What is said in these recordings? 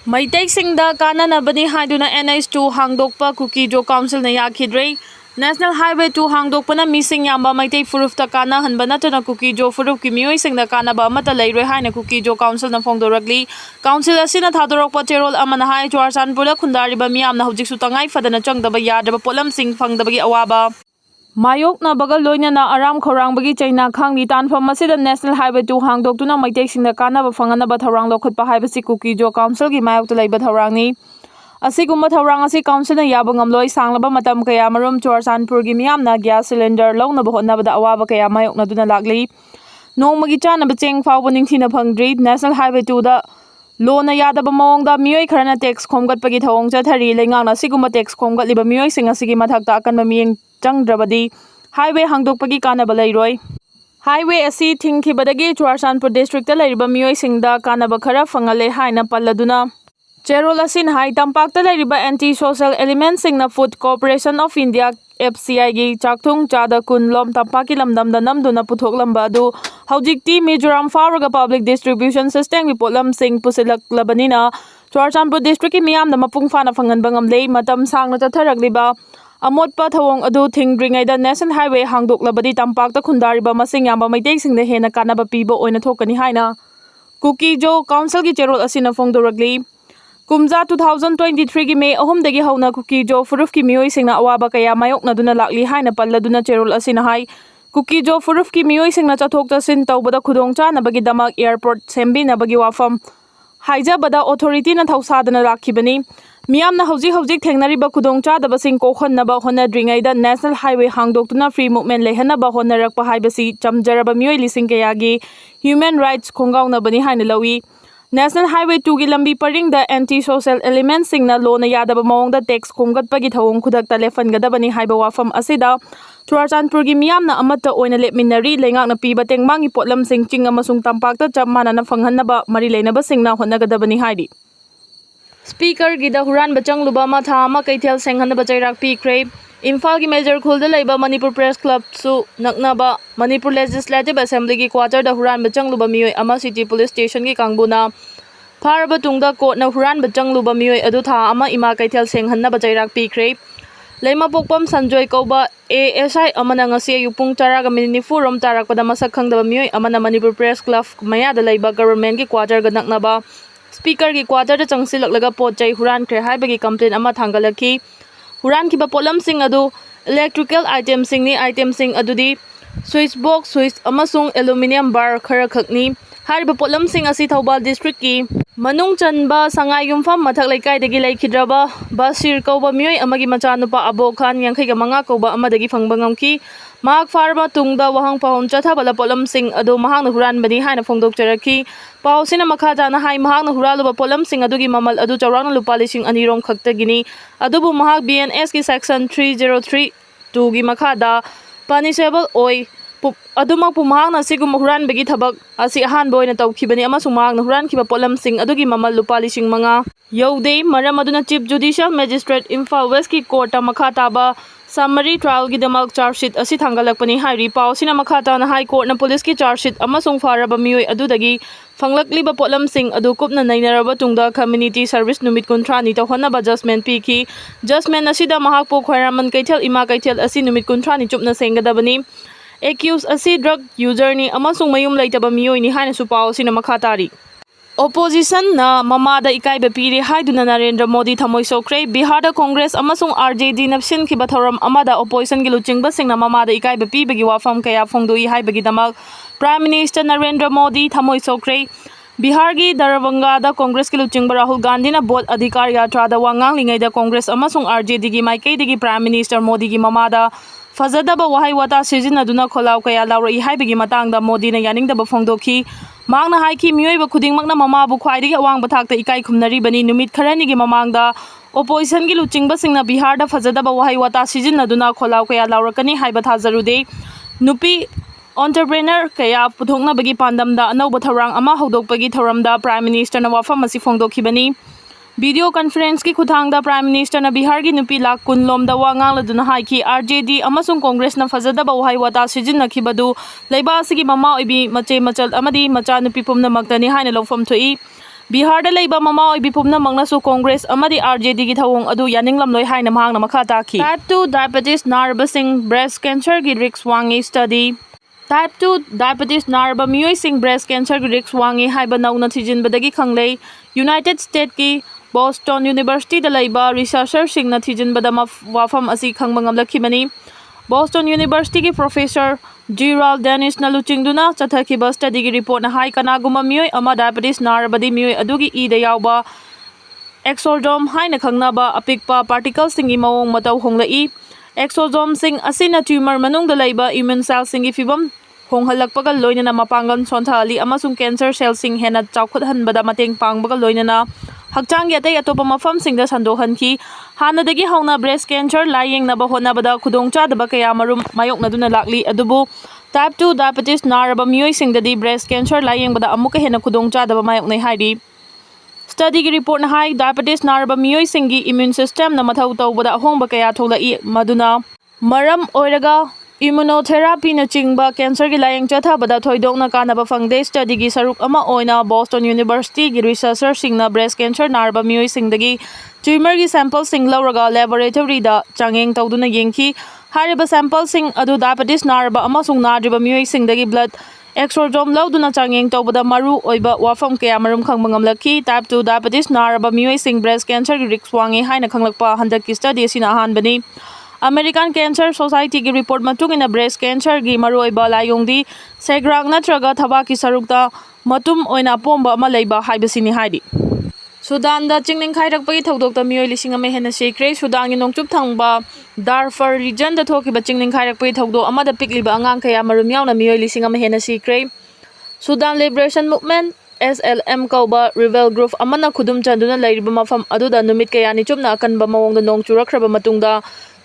Meitei Singda Kananabani Haiduna NH2 Hangdokpa Kukijo Council na Yakidre National Highway 2 Hangdokpana Missing Yamba Meitei Furufta Kana Hanbanatana Kukijo Furufki Meeoi Singda Kanaba Mata Leire Haina Kukijo Council na Fongdoragli Council Asina Thadorokpa Cherol Amana Hai Chuarsan Pula Kundariba Miyamna Hujik Sutangai Fadana Changdaba Yadaba Polam Sing Fangdabagi Awaba Mayok na bagal loina na aram khorang bagi China khangli tan from masida National Highway 2 hangdok tuna Meitei Singda kanaba fangana tharang lokhot pa haibasi Kukijo Council gi mayok tulaiba tharang ni asigumba tharang asi council na yabangam loi sanglaba matam kaya marum Chorsanpur gi miyamna gas cylinder longna bahonna bada awaba kaya mayok na duna lagli nongmagi chana bacheng fawba ningthina phangdri National Highway 2 da Lona yadaba mawngda Meeoi kharana tax khomgat pagi thawong chathari lengangna siguma tax khomgat liba Meeoi sing asigi mathakta akanba miyeng Changrabadi Highway Hangdokpagi Kanaba Leiroi Highway asi thingkhibadagi Chorsanpur district Leiriba Meeoi singda kanaba khara fangale haina palladuna Cherol asin hai tampakta leiriba anti-social elements singna Food Corporation of India FCI gi chakthung chada kunlom tampaki lamdamda namduna puthoklamba adu haujikti Mizoram Faraga Public Distribution System gi potlam sing pusilaklabanina Chorsanpur district ki miyamna mapung fana fanganba ngamlei matam sangna chatharagliba Amotpa thawong adu thingdringaida National Highway hangdoklabadi tampakta khundariba masing yamba Meitei singda hena kanaba piba oina thokani haina Kukijo Council gi cherol asina fongdoragli Kumja 2023 gi May 3 dagi hauna Kukijo Furufki Meeoi singna awaba kaya mayokna duna lakli haina palladuna cherol asina hai Kukijo Furufki Meeoi singna chathok chasin tawbada khudongchana bagi damak airport sembina bagi wafam haijabada authority na thausadana lakhibani Miyamna hojik thengnariba khudongchadaba sing kokhonnaba honadringaida National Highway hangdoktuna free movement lehanaba honarakpa haibasi chamjaraba Meeoi lising kayagi human rights khongaunabani haina lawi National Highway 2 gi lambi paringda anti-social elements singna lona yadaba mawngda tax khomgatpagi thawong khudakta lefangadabani haiba wafam asida Chorsanpur gi miyamna amata oina lepminari lengakna piba tengmangi potlam sing ching amasung tampakta chap manana fanghannaba mari leinaba singna honnagadabani haidi Speaker Gida Huran Bachang Lubama Thama Kaithel Senghan Bachairak Pikre Imphal gi Major Khulda Leiba Manipur Press Club su Naknaba Manipur Legislative Assembly gi quarter da Huran Bachang Luba Meeoi ama City Police Station gi Kangbuna Pharaba tungda court na Huran Bachang Luba Meeoi adu tha ama ima Kaithel Senghan Bachairak Pikre Leima Pokpam Sanjoy Kauba ASI amana ngasi yupung taraga minini forum tarakpada masak khangdaba Meeoi amana Manipur Press Club maya da Leiba government gi quarter ga naknaba Speaker ki quarter da changsilak pot chai huran kre haibagi complaint ama thangalaki huran ki ba polam sing adu electrical item sing ni item sing adudi switch box switch amasung aluminum bar khara khakni hariba polam sing asi Thoubal district ki manung chanba sangai yumfam mathak laikai dagi laikhidraba basir kauba Meeoi amagi machanupa abo khan yangkhai ga manga kauba amadagi fangbangam ki Mahak farma tungda wahang pahon chatha bala polam sing adu mahang na huran bani haina fongdok charaki pau sina makhada na hai mahang na huraluba polam sing adugi mamal adu chawrang lupa lising anirom khakta gini adubu mahak BNS ki section 303 2 gi makhada punishable oi aduma pumahang na sigum huran bagi thabak asi ahan boy na tawkhibani amasung mahang na huran khiba polam sing adugi mamal lupa lising manga yaude maram aduna Chief Judicial Magistrate Imphal West ki court makhata ba Summary trial gi damak charge sheet asi thangalakpani hairi pau sina makhata na high court na police ki charge sheet amasung faraba Meeoi adudagi fanglakliba potlam sing adu kupna nainaraba tungda community service numit kuntrani tawhannaba judgment piki judgment asida mahakpo khwairaman kaithel ima kaithel asi numit kuntrani chupna senggadabani accused asi drug user ni amasung mayum laitaba Meeoi ni haina su pau sina makhatari Opposition na mamada ikaiba piri haiduna Narendra Modi thamoi sokre Bihar da Congress amasung RJD napsin ki bathoram amada opposition gi luchingba singna mamada ikaiba pibagi wafam kaya phongdoi haibagi damak Prime Minister Narendra Modi thamoi sokre Bihar gi Darabanga da Congress ki luchingba Rahul Gandhi na bot adhikar yatra da wangang lingai da Congress amasung RJD gi maikei digi Prime Minister Modi gi mamada Fazadaba wahai wata sizinaduna kholau kaya lauri haibagi matangda Modi na yaningdaba phongdokhi Mangna haiki Meeoi ba khudingmakna mamabu khwaidagi awangba thakta ikai khumnaribani numit kharani gi mamangda opposition gi luchingba singna Bihar da fazadaba wahai wata sizinaduna kholau kaya laurakani haiba thajarude nupi entrepreneur kaya puthokna bagi pandamda anauba tharang ama hodokpagi thoramda Prime Minister na wafam asi phongdokhibani Video conference ki khuthangda Prime Minister na Bihar gi nupi lak kunlom da wangang laduna haiki RJD amasung Congress na fazadaba wahai wata sizinnakhibadu leiba asigi mama oibi mache machal amadi macha nupi pumna maktani haina lofam thoi Bihar da leiba mama oi bipumna mangnasu Congress amadi RJD gi thawong adu yaninglamloi haina mahangna makha taki. Type 2 diabetes narabasing breast cancer gi risk wangi study. Type 2 diabetes naraba mioi sing breast cancer gi risk wangi haiba nauna thijinbadagi khanglei. United States ki Boston University da leiba researcher sing na thijinbada wafam asi khangba ngamlakhibani. Boston University ki Professor Gerald Dennis na luchingduna chathakiba study gi report na hai kanaguma mioi ama diabetes narabadi mioi adugi ida yawba exosome haina khangnaba apikpa particles singi mawong matau honglai. Exosome sing asina tumor manung da leiba immune cell singi fibam honghalakpaga loinana mapangan sonthali amasung cancer cell sing hena chawkhathanbada mateng pangbaga loinana hakchang yatei atopa mafam singda sandohanki hanadagi hauna breast cancer lying naba honabada khudongcha daba kaya marum mayoknaduna lakli adubu type 2 diabetes naraba mioi singdadi breast cancer lying bada amuka hena khudongcha daba mayoknai haidi. Study gi report na hai diabetes naraba mioi singi immune system na mathau tawbada ahongba kaya tholai maduna maram oiraga immunotherapy na chingba cancer gi layang chathabada thoidokna kanaba fangde study gi saruk ama oina Boston University gi researcher singna breast cancer narba mioi singdagi tumor gi sample sing lawraga laboratory da changeng tawduna yengki hariba sample sing adu diabetes narba amasung nadriba mioi singdagi blood exosome lawduna changeng tawbada maru oiba wafam kaya marum khangba ngamlakhi. Type 2 diabetes naraba mioi sing breast cancer gi risk wangi haina khanglakpa handaki study sina hanbani. American Cancer Society ki report matungina breast cancer gi maruoiba layongdi segrang natraga thabaki sarukta matum oina pomba ama leiba haibasini haidi. Sudan da chingning khairakpagi thodokta mioi lising ama Henna Sikhre Sudan gi nongchup thangba Darfur region da thokiba chingning khairakpagi thodok amada pikliba angang kaya marum yauna mioi lising ama Henna Sikhre Sudan Liberation Movement SLM kauba rebel group amana khudum chanduna leiriba mafam aduda numit kaya ni chupna akanba mawongda nong churakraba matungda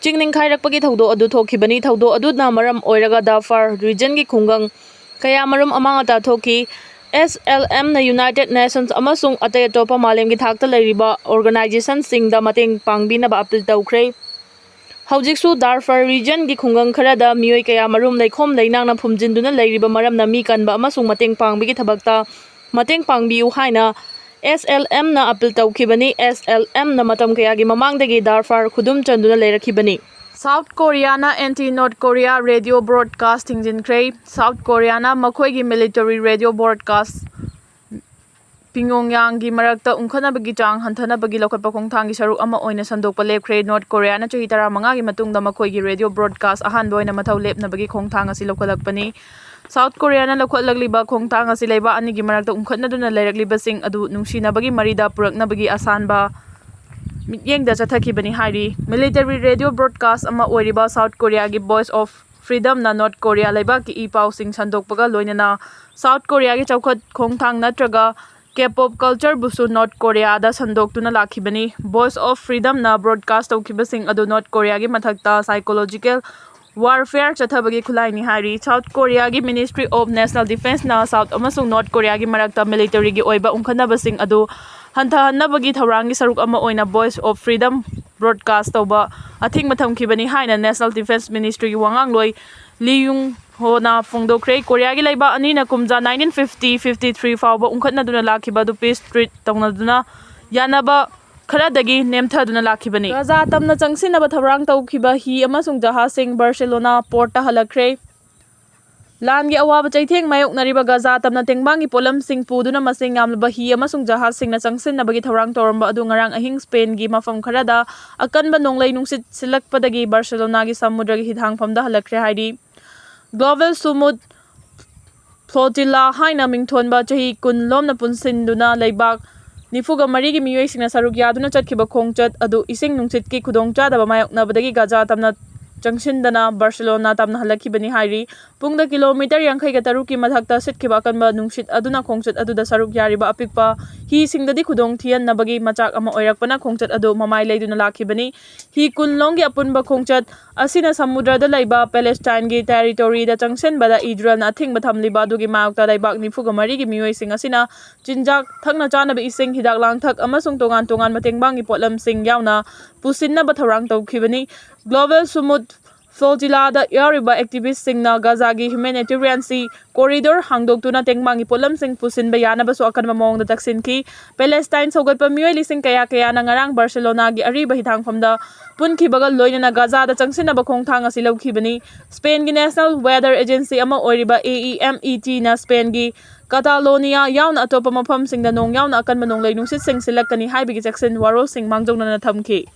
chingning khairakpagi thodok adu thokhibani thodok aduna maram oiraga Darfur region gi khungang kaya marum amangata thoki. SLM na United Nations amasung atay atopa malem gi thakta leiriba organization singda mateng pangbinaba apil tawkhre. Haujiksu Darfur region gi khungang kharada mioi kaya marum leikhom leinangna phumjinduna leiriba maramna mi kanba amasung mateng pangbigi thabakta mateng pangbiu haina SLM na apil tawkhibani. SLM na matam kaya gi mamangdagi Darfur khudum chanduna leirakhibani. South Korea na anti-North Korea radio broadcasting jinkhre. South Korea na makhoi gi military radio broadcast Pingongyang gi marakta ungkhanabagi chang hanthanabagi lokhatpa khongthang gi saruk ama oina sandokpa lepkhre. North Korea na chahi 15 gi matungda makhoi gi radio broadcast ahanba oina mathau lepnabagi khongthang asi lokhalakpani. South Korea na lokhatlagliba khongthang asi leiba ani gi marakta ungkhatnaduna leirakliba sing adu nungsinabagi marida puraknabagi asanba mityengda chathakibani hairi. Military radio broadcast ama oiriba South Korea gi Voice of Freedom na North Korea leiba ki ipau sing sandokpaga loinana South Korea gi chawkhat khongthang natraga K-pop culture busu North Korea da sandoktuna lakhibani. Voice of Freedom na broadcast tawkiba sing adu North Korea gi mathakta psychological warfare chathabagi khulaini hairi. South Korea gi Ministry of National Defense na South amasung North Korea gi marakta military gi oiba ungkhanaba sing adu hantahannabagi thawrangi saruk ama oina Voice of Freedom broadcast tawba athing mathamkhibani haina National Defense Ministry gi wangangloi Liyung hona phongdokre. Korea gi leiba ani na kumja 1950-53 fawba ungkhatnaduna lakhiba du peace treat tawnaduna yanaba kharadagi nemthaduna lakhibani. Gaza tamna changsinaba thavrang tawkhiba hi amasung jahasing Barcelona port ta halakre. Langi awaba chaitheng mayoknariba Gaza tamna tengbangi polam sing puduna masing yamlaba hi amasung jahasing na changsinnabagi thavrang tawramba adu ngarang ahing Spain gi mafam kharada akanba nonglei nungsit silakpadagi Barcelona gi samudra gi hithangphamda halakre haidi. Global Sumut Flotilla haina mingthonba chahi kun lomna punsinduna leibak nifuga marigi mioi singna saruk yaduna chatkhiba khongchat adu ising nungsit ki khudongchadaba mayoknabadagi Gaza tamna changsindana Barcelona tamna halakhibani hairi. Pungda kilometer 53 ki mathakta sitkhiba kanba nungsit aduna khongchat aduda saruk yariba apikpa hi singdadi khudong thian nabagi machak ama oirakpana khongchat adu mamai leiduna lakhibani. Hi kunlong gi apunba khongchat asina samudra da leiba Palestine gi territory da changsenbada Israel na athingba thamliba adugi mayokta leibak nifuga mari gi mioi sing asina chinjak thakna chanaba ising hidak langthak amasung tongan tongan matengbangi potlam sing yauna pusinna ba tharang tawkhibani. Global Sumut Flotilla yauriba activistsingna Gazagi Humanitarian corridor hangdoktuna tengmangi polamsing pusinba yanabasu akanba mawngda taksinki. Palestine saugatpa miyoy lising kaya na ngarang Barcelona gi ariba hitangfamda punkibaga loinana Gazada changsinaba khongthang asi lawkhibani. Spain gi National Weather Agency ama oiriba AEMET na Spain gi Catalonia yauna atopa mafamsingda nong yauna akanba nonglai nungsitsing silakkani haibigi chaksin warosing mangjongna thamki.